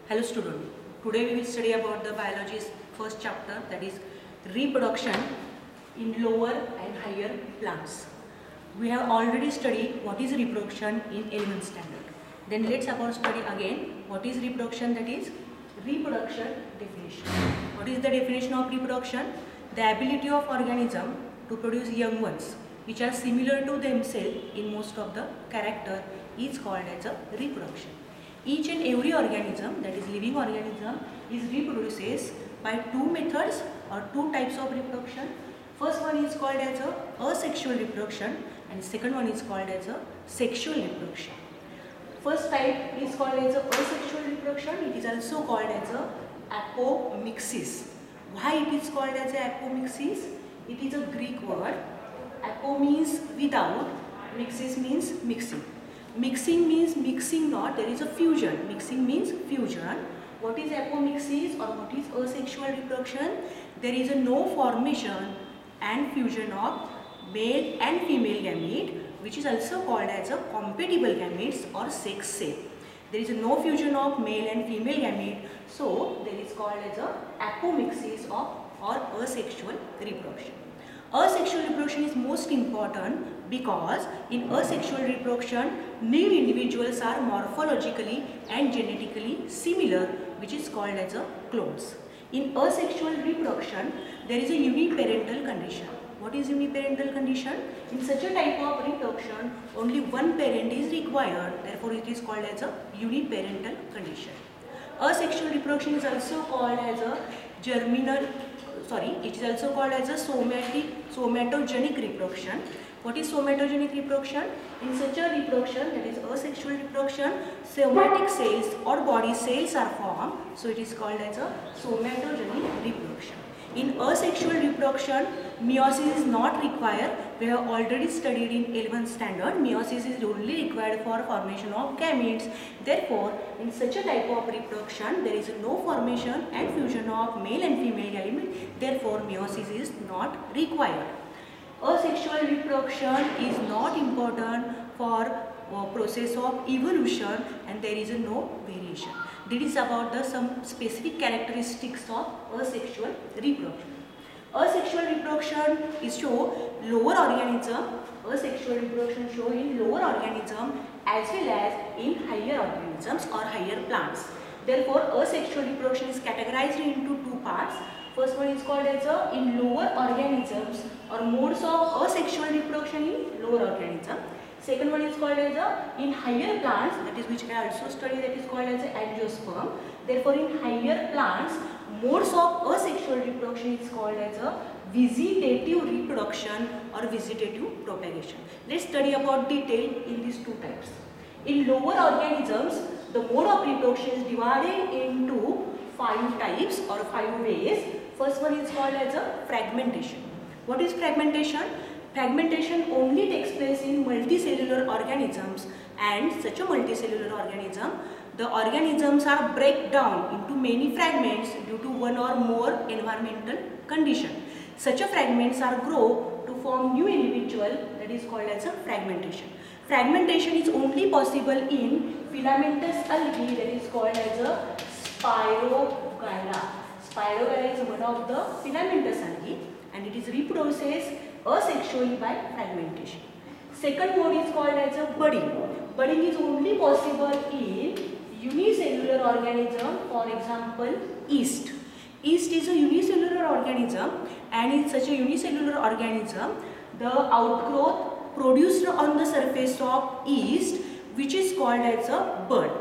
Hello student, today we will study about the biology's first chapter, that is reproduction in lower and higher plants. We have already studied what is reproduction in 11th standard. Then let's study again what is reproduction, that is reproduction definition. What is the definition of reproduction? The ability of organism to produce young ones which are similar to themselves in most of the character is called as a reproduction. Each and every organism, that is living organism, is reproduces by two methods or two types of reproduction. First one is called as a asexual reproduction and second one is called as a sexual reproduction. First type is called as a asexual reproduction. It is also called as a apomixis. Why it is called as a apomixis? It is a Greek word. Apo means without, mixis means mixing. Mixing means mixing not, there is a fusion. Mixing means fusion. What is apomixis or what is asexual reproduction? There is a no formation and fusion of male and female gamete, which is also called as a compatible gametes or sex same. There is a no fusion of male and female gamete, so there is called as a apomixis or asexual reproduction. Asexual reproduction is most important because in asexual reproduction, new individuals are morphologically and genetically similar, which is called as a clones. In asexual reproduction, there is a uniparental condition. What is uniparental condition? In such a type of reproduction, only one parent is required. Therefore, it is called as a uniparental condition. Asexual reproduction is also called as a it is also called as a somatogenic reproduction. What is somatogenic reproduction? In such a reproduction, that is asexual reproduction, somatic cells or body cells are formed. So it is called as a somatogenic reproduction. In asexual reproduction, meiosis is not required. We have already studied in 11th standard. Meiosis is only required for formation of gametes. Therefore, in such a type of reproduction, there is no formation and fusion of male and female gamete. Therefore, meiosis is not required. Asexual reproduction is not important for process of evolution and there is no variation. This is about some specific characteristics of asexual reproduction. Asexual reproduction is show lower organism. Asexual reproduction show in lower organism as well as in higher organisms or higher plants. Therefore, asexual reproduction is categorized into two parts. First one is called as in lower organisms or modes of asexual reproduction in lower organism. Second one is called as in higher plants, that is which I also study, that is called as angiosperm. Therefore, in higher plants, modes of asexual reproduction is called as vegetative reproduction or vegetative propagation. Let's study about detail in these two types. In lower organisms, the mode of reproduction is divided into 5 types or 5 ways. First one is called as fragmentation. What is fragmentation? Fragmentation only takes place in multicellular organisms, and such a multicellular organism, the organisms are break down into many fragments due to one or more environmental condition. Such a fragments are grow to form new individual, that is called as fragmentation. Fragmentation is only possible in filamentous algae, that is called as Spirogyra. Spirogyra is one of the filamentous algae and it is reproduces asexually by fragmentation. Second mode is called as budding. Budding is only possible in unicellular organism, for example yeast. Yeast is a unicellular organism and in such a unicellular organism, the outgrowth produced on the surface of yeast, which is called as a bud.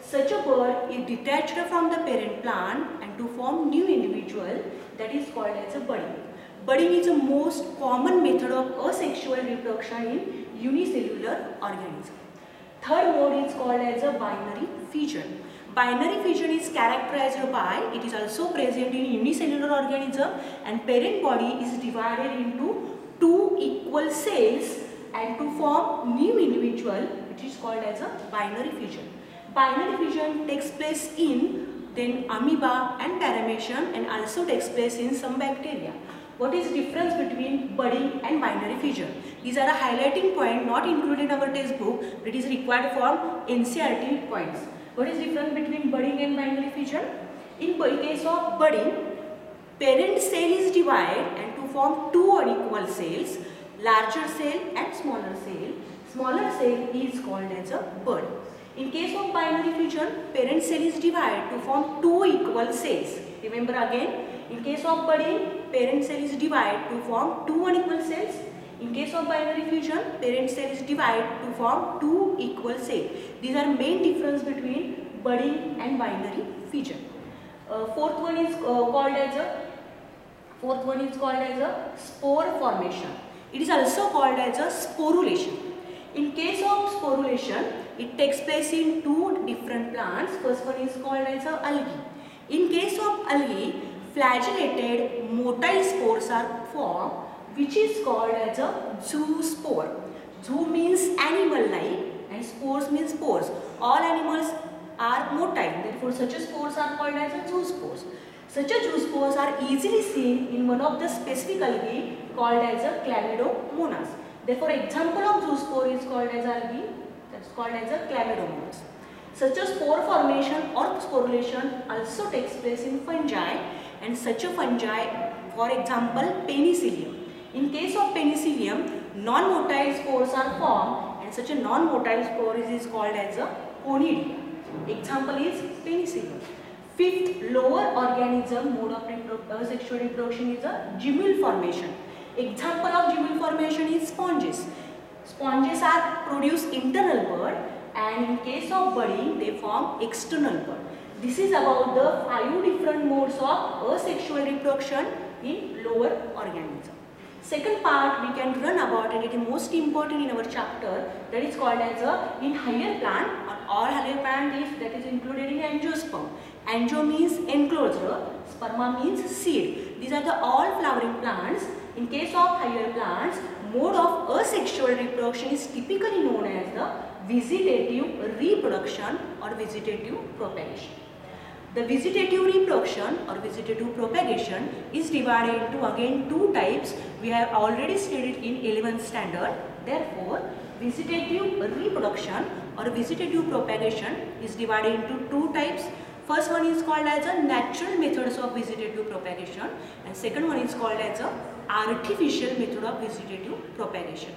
Such a bud is detached from the parent plant and to form new individual, that is called as budding. Budding is the most common method of asexual reproduction in unicellular organism. Third mode is called as binary fission. Binary fission is characterized by, it is also present in unicellular organism and parent body is divided into 2 equal cells and to form new individual, which is called as binary fission. Binary fission takes place in then amoeba and paramecium and also takes place in some bacteria. What is the difference between budding and binary fission? These are a highlighting point not included in our textbook, but it is required for NCERT points. What is the difference between budding and binary fission? fusion. In case of budding, parent cell is divided and to form two unequal cells, larger cell and smaller cell. Smaller cell is called as a bud. In case of binary fusion, parent cell is divided to form two equal cells. Remember again, in case of budding, parent cell is divided to form two unequal cells. In case of binary fusion, parent cell is divided to form two equal cells. These are main difference between budding and binary fusion. Fourth one is called as a spore formation. It is also called as a sporulation. In case of sporulation, it takes place in two different plants. First one is called as a algae. In case of algae, flagellated motile spores are formed, which is called as a zoospore. Zoo means animal-like and spores means spores. All animals are motile, therefore such spores are called as a zoospores. Such a zoospores are easily seen in one of the specific algae called as a Chlamydomonas. Therefore, example of zoospore is called as algae, that's called as a Chlamydomonas. Such a spore formation or sporulation also takes place in fungi, and such a fungi, for example, penicillium. In case of penicillium, non-motile spores are formed, and such a non-motile spore is called as a conidia. Example is penicillium. Fifth, lower organism mode of sexual reproduction is a gemmule formation. Example of gemmule formation is sponges. Sponges are produce internal bud, and in case of budding, they form external bud. This is about the 5 different modes of asexual reproduction in lower organism. Second part we can run about, and it is most important in our chapter, that is called as a in higher plant or all higher plant is that is included in angiosperm. Angio means enclosure, sperma means seed. These are the all flowering plants. In case of higher plants, mode of asexual reproduction is typically known as the vegetative reproduction or vegetative propagation. The vegetative reproduction or vegetative propagation is divided into again two types. We have already studied in 11th standard. Therefore, vegetative reproduction or vegetative propagation is divided into two types. First one is called as a natural methods of vegetative propagation, and second one is called as a artificial method of vegetative propagation.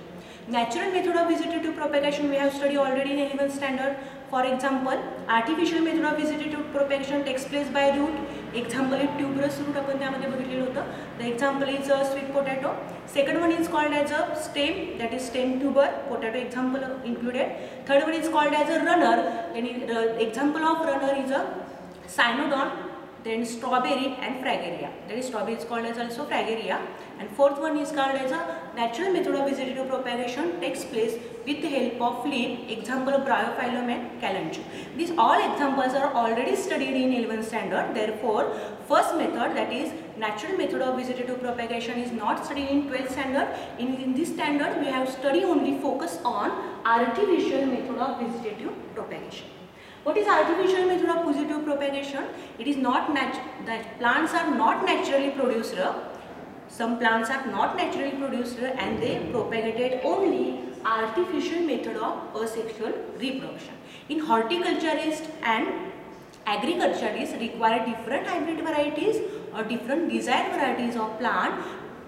Natural method of vegetative propagation we have studied already in 11th standard. For example, artificial method of vegetative propagation takes place by root. Example is tuberous root आपण त्यामध्ये बघितलेलं होतं. The example is sweet potato. Second one is called as a stem, that is stem tuber, potato example included. Third one is called as a runner. Then example of runner is a cynodon, then strawberry and fragaria. That is strawberry is called as also fragaria. And fourth one is called as a natural method of vegetative propagation takes place with the help of leaf. Example of bryophyllum and calancho. These all examples are already studied in 11th standard. Therefore, first method, that is natural method of vegetative propagation, is not studied in 12th standard. In this standard, we have study only focus on artificial method of vegetative propagation. What is artificial method of vegetative propagation? It is not that plants are not naturally produced. Some plants are not naturally produced and they propagated only artificial method of asexual reproduction. In horticulturists and agriculturists require different hybrid varieties or different desired varieties of plant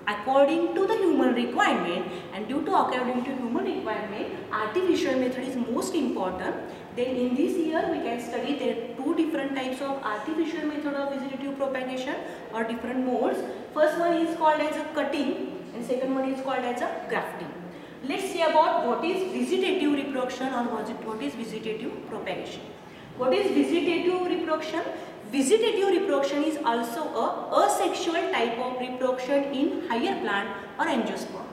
according to the human requirement, and due to according to human requirement, artificial method is most important. Then in this year we can study there are two different types of artificial method of vegetative propagation or different modes. First one is called as a cutting and second one is called as a grafting. Let's see about what is vegetative reproduction or what is vegetative propagation. What is vegetative reproduction? Vegetative reproduction is also a asexual type of reproduction in higher plant or angiosperm.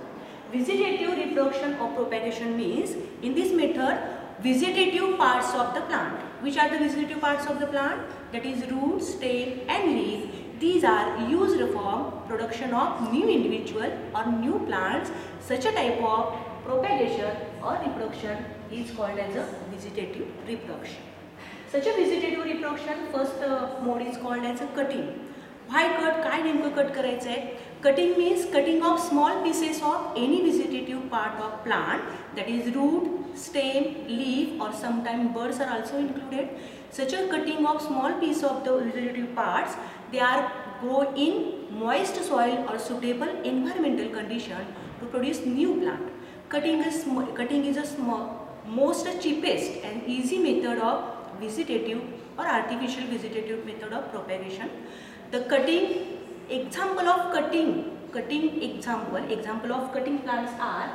Vegetative reproduction or propagation means in this method vegetative parts of the plant. Which are the vegetative parts of the plant? That is root, stem and leaf. These are used for production of new individual or new plants. Such a type of propagation or reproduction is called as a vegetative reproduction. Such a vegetative reproduction, first mode is called as a cutting. Why cut? काय नेमकं cut करायचं आहे? Cutting means cutting of small pieces of any vegetative part of plant, that is root, stem, leaf or sometimes buds are also included. Such a cutting of small piece of the vegetative parts, they are grow in moist soil or suitable environmental condition to produce new plant. Cutting is a most cheapest and easy method of vegetative or artificial vegetative method of propagation. The cutting example of cutting plants are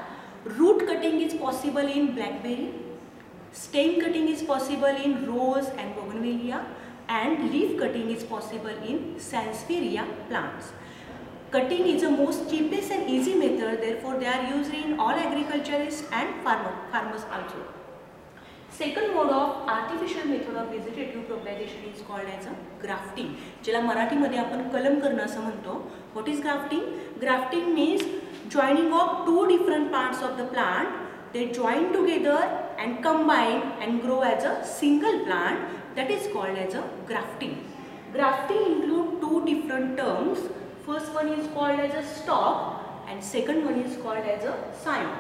root cutting is possible in blackberry, stem cutting is possible in rose and bougainvillea, and leaf cutting is possible in sansevieria plants. Cutting is the most cheapest and easy method, therefore they are used in all agriculturists and farmers also. Second mode of artificial method of vegetative propagation is called as a grafting, ज्याला मराठीमध्ये आपण कलम करणं असं म्हणतो. What is grafting? Grafting means joining of two different parts of the plant. They join together and combine and grow as a single plant. That is called as a grafting. Grafting include two different terms. First one is called as a stalk and second one is called as a scion.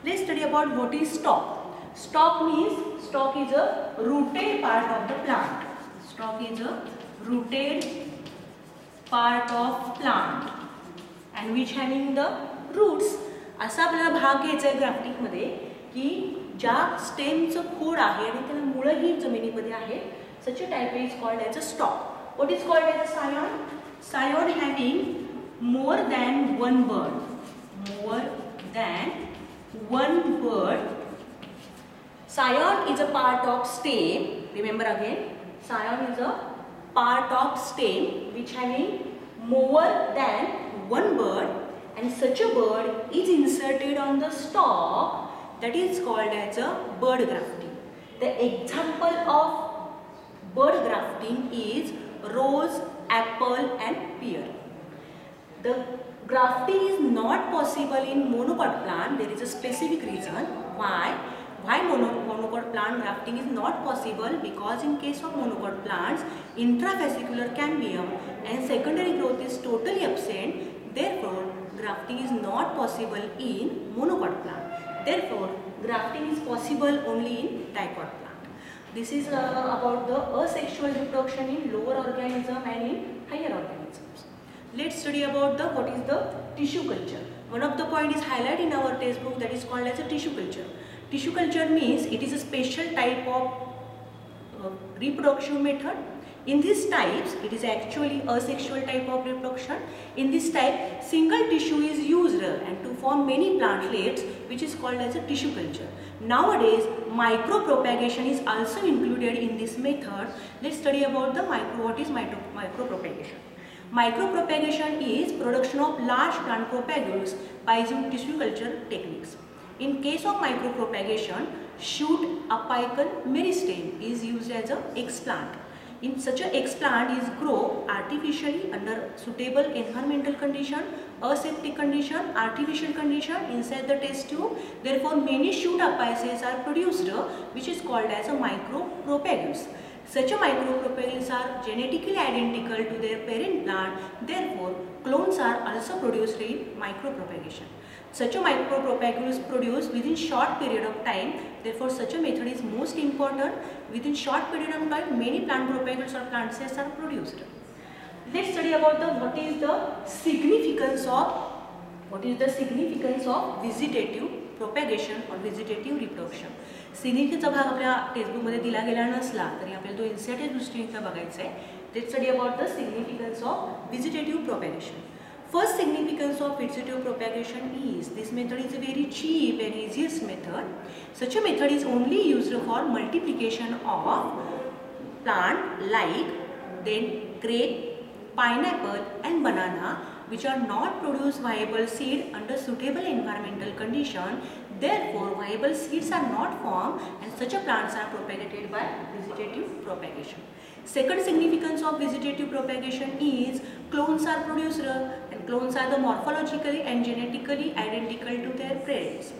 Let's study about what is stalk. Stalk is a rooted part of the plant. Stalk is a rooted part of plant and which having the roots. असा आपल्याला भाग घ्यायचा आहे grafting मध्ये की ज्या स्टेमचं खोड आहे आणि त्याला मुळं ही जमिनीमध्ये आहे. Such a type is called as a stalk. What is called as a scion? Scion having more than one bud. More than one bud. Scion is a part of stem. Remember again, scion is a part of stem which having more than one bud, and such a bud is inserted on the stalk. That is called as a bud grafting. The example of bud grafting is rose, apple and pear. The grafting is not possible in monocot plant. There is a specific reason why monocot plant grafting is not possible, because in case of monocot plants intravesicular cambium and secondary growth is totally absent. Therefore grafting is not possible in monocot plant. Therefore grafting is possible only in dicot plant. This is about the asexual reproduction in lower organism and in higher organisms. Let's study about what is the tissue culture. One of the point is highlighted in our textbook, that is called as a tissue culture. Tissue culture means it is a special type of reproduction method. In these types, it is actually asexual type of reproduction. In this type, single tissue is used and to form many plantlets, which is called as a tissue culture. Nowadays, micropropagation is also included in this method. Let's study about what is micropropagation. Micropropagation is production of large plant propagules by using tissue culture techniques. In case of micropropagation, shoot apical meristem is used as a explant. In such a explant is grow artificially under suitable environmental condition, aseptic condition, artificial condition inside the test tube. Therefore, many shoot apices are produced, which is called as a micropropagules. Such a micropropagules are genetically identical to their parent plant. Therefore, clones are also produced in micropropagation. Such a micropropagules produced within short period of time. Therefore, such a method is most important. Within short period of time, many plant propagules or plant cells are produced. Let's study about what is the significance of vegetative propagation or vegetative reproduction. सिग्निफिकन्सचा भाग आपल्या टेक्स्टबुकमध्ये दिला गेला नसला तरी आपल्याला तो इन्साइटेड दृष्टीने बघायचा आहे. Let's study about the significance of vegetative propagation. First significance of vegetative propagation is this method is a very cheap and easiest method. Such a method is only used for multiplication of plant like then grape, pineapple and banana, which are not produce viable seed under suitable environmental condition. Therefore, viable seeds are not formed and such a plants are propagated by vegetative propagation. Second significance of vegetative propagation is clones are produced and clones are the morphologically and genetically identical to their parents.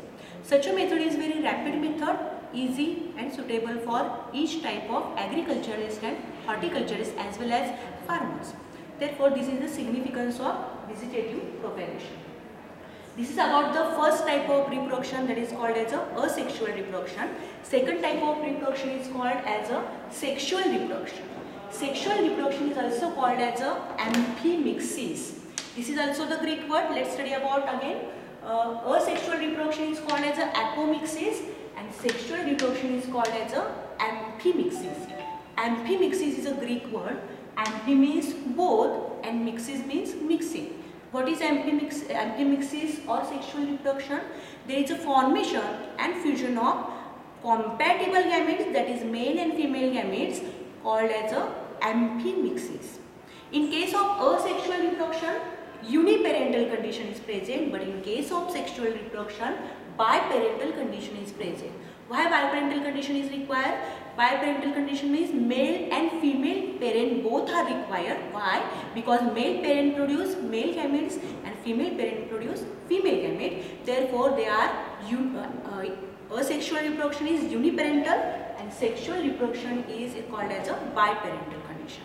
Such a method is very rapid method, easy and suitable for each type of agriculturist and horticulturist as well as farmers. Therefore, this is the significance of vegetative propagation. This is about the first type of reproduction, that is called as a asexual reproduction. Second type of reproduction is called as a sexual reproduction. Sexual reproduction is also called as a amphimixis. This is also the Greek word. Let's study about again. Asexual reproduction is called as a apomixis and sexual reproduction is called as a amphimixis. Amphimixis is a Greek word. Amphi means both and mixis means mixing. What is amphimixis or sexual reproduction? There is a formation and fusion of compatible gametes, that is male and female gametes, called as a amphimixis. In case of asexual reproduction, uniparental condition is present, but in case of sexual reproduction, biparental condition is present. Why biparental condition is required? Biparental condition means male and female parent both are required. Why? Because male parent produce male gametes and female parent produce female gametes. Therefore, they are asexual reproduction is uniparental and sexual reproduction is called as a biparental condition.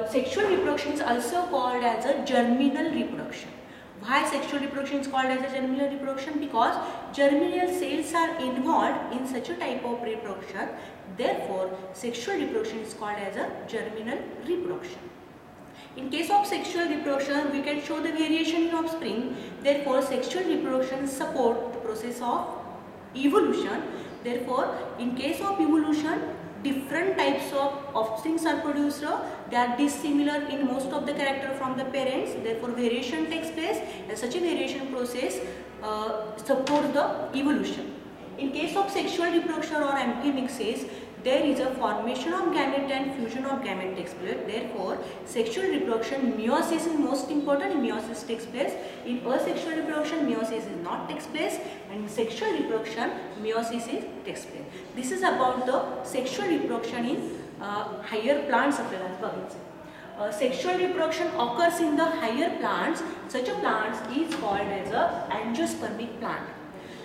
Sexual reproduction is also called as a germinal reproduction. Why sexual reproduction is called as a germinal reproduction? Because germinal cells are involved in such a type of reproduction. Therefore, sexual reproduction is called as a germinal reproduction. In case of sexual reproduction, we can show the variation in offspring. Therefore, sexual reproduction support the process of evolution. Therefore, in case of evolution, different types of offsprings are produced. They are dissimilar in most of the character from the parents. Therefore, variation takes place and such a variation process supports the evolution. In case of sexual reproduction or amphimixis, there is a formation of gamete and fusion of gamete takes place. Therefore, sexual reproduction, meiosis is most important. Meiosis takes place. In asexual reproduction, meiosis is not takes place, and in sexual reproduction, meiosis is takes place. This is about the sexual reproduction in higher plants. Sexual reproduction occurs in the higher plants. Such a plant is called as a angiospermic plant.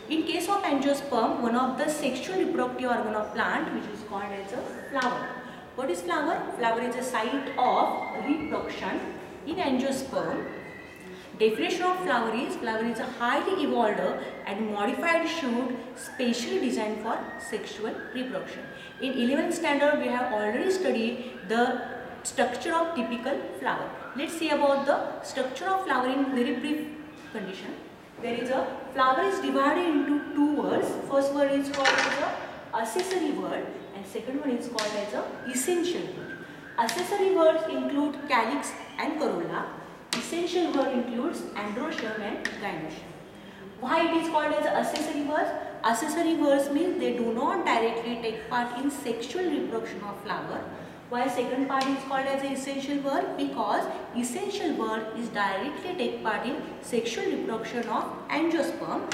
In case of angiosperm, one of the sexual reproductive organ of plant which is called as a flower. What is flower? Flower is a site of reproduction in angiosperm. Definition of flower is a highly evolved and modified shoot specially designed for sexual reproduction. In 11th standard, we have already studied the structure of typical flower. Let's see about the structure of flower in very brief condition. There is a flower is divided into two words. First word is called as a accessory word and second one is called as a essential word. Accessory words include calyx and corolla. Essential word includes androecium and gynoecium. Why it is called as accessory words? Accessory words means they do not directly take part in sexual reproduction of flower. Why second part is called as an essential word? Because essential word is directly take part in sexual reproduction of angiosperm.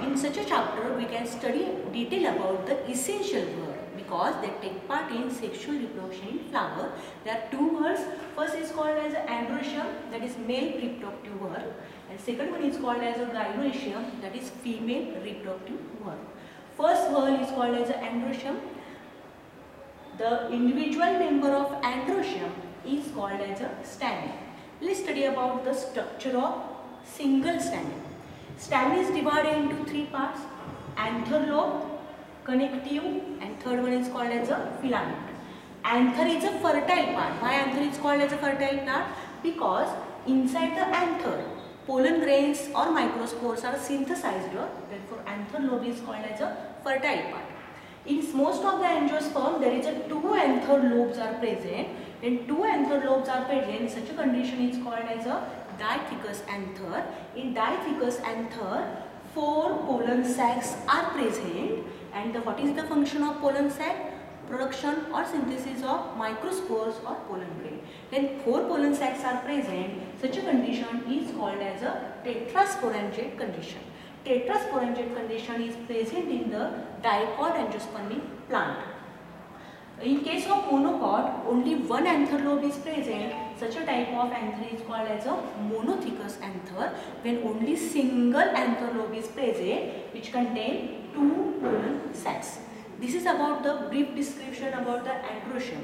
In such a chapter we can study detail about the essential word because they take part in sexual reproduction in flower. There are two words. First is called as androecium, that is male reproductive word, and second one is called as a gynoecium, that is female reproductive word. First word is called as androecium. The individual member of androecium is called as a stamen. Let's study about the structure of single stamen. Stamen is divided into three parts: anther lobe, connective, and third one is called as a filament. Anther is a fertile part. Why anther is called as a fertile part? Because inside the anther, pollen grains or microspores are synthesized. Therefore, anther lobe is called as a fertile part. In most of the angiosperm, there is a two anther lobes are present. When two anther lobes are present, such a condition is called as a dithecous anther. In dithecous anther, four pollen sacs are present. And what is the function of pollen sac? Production or synthesis of microspores or pollen grain. When four pollen sacs are present, such a condition is called as a tetrasporangiate condition. Tetrasporangiate condition is present in the dicot angiospermic plant. In case of monocot, only one anther lobe is present. Such a type of anther is called as a monothecous anther, when only single anther lobe is present which contain two pollen sacs. This is about the brief description about the androecium.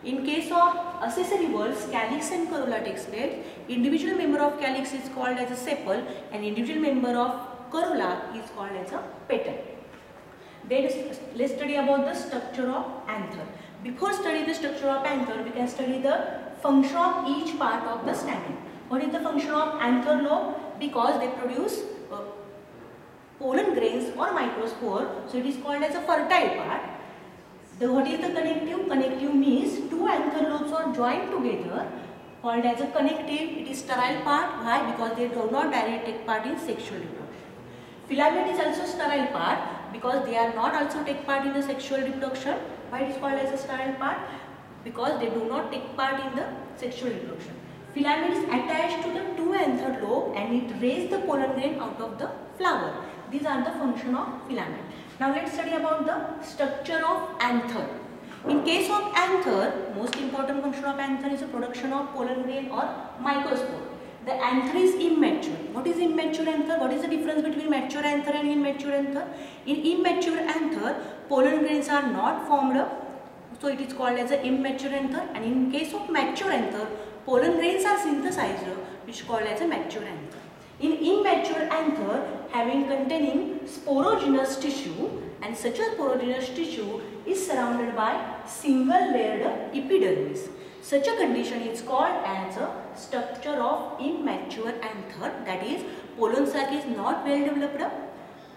In case of accessory walls, calyx and corolla takes place. Individual member of calyx is called as a sepal and individual member of corolla is called as a petal. Then let's study about the structure of anther. Before studying the structure of anther, we can study the function of each part of the stamen. What is the function of anther lobe? Because they produce pollen grains or microspore, so it is called as a fertile part. What is the connective? Connective means two anther lobes are joined together, called as a connective. It is sterile part. Why? Because they do not directly take part in sexual reproduction. Filament is also sterile part because they are not also take part in the sexual reproduction. Why it is called as a sterile part? Because they do not take part in the sexual reproduction. Filament is attached to the two anther lobe and it raises the pollen grain out of the flower. These are the function of filament. Now let's study about the structure of anther. In case of anther, most important function of anther is the production of pollen grain or microspore. The anther is immature. What is immature anther? What is the difference between mature anther and immature anther? In immature anther, pollen grains are not formed up, so it is called as an immature anther. And in case of mature anther, pollen grains are synthesized, which is called as a mature anther. In immature anther, having containing sporogenous tissue, and such a sporogenous tissue is surrounded by single layered epidermis. Such a condition is called as a structure of immature anther, that is, pollen sac is not well developed,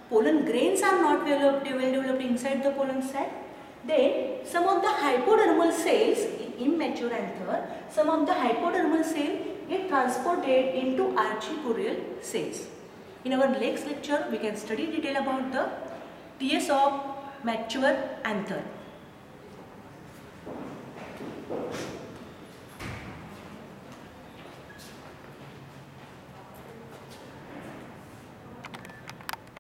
pollen grains are not well developed inside the pollen sac. Then some of the hypodermal cells in immature anther, some of the hypodermal cells get transported into archiporeal cells. In our next lecture, we can study detail about the TS of mature anther.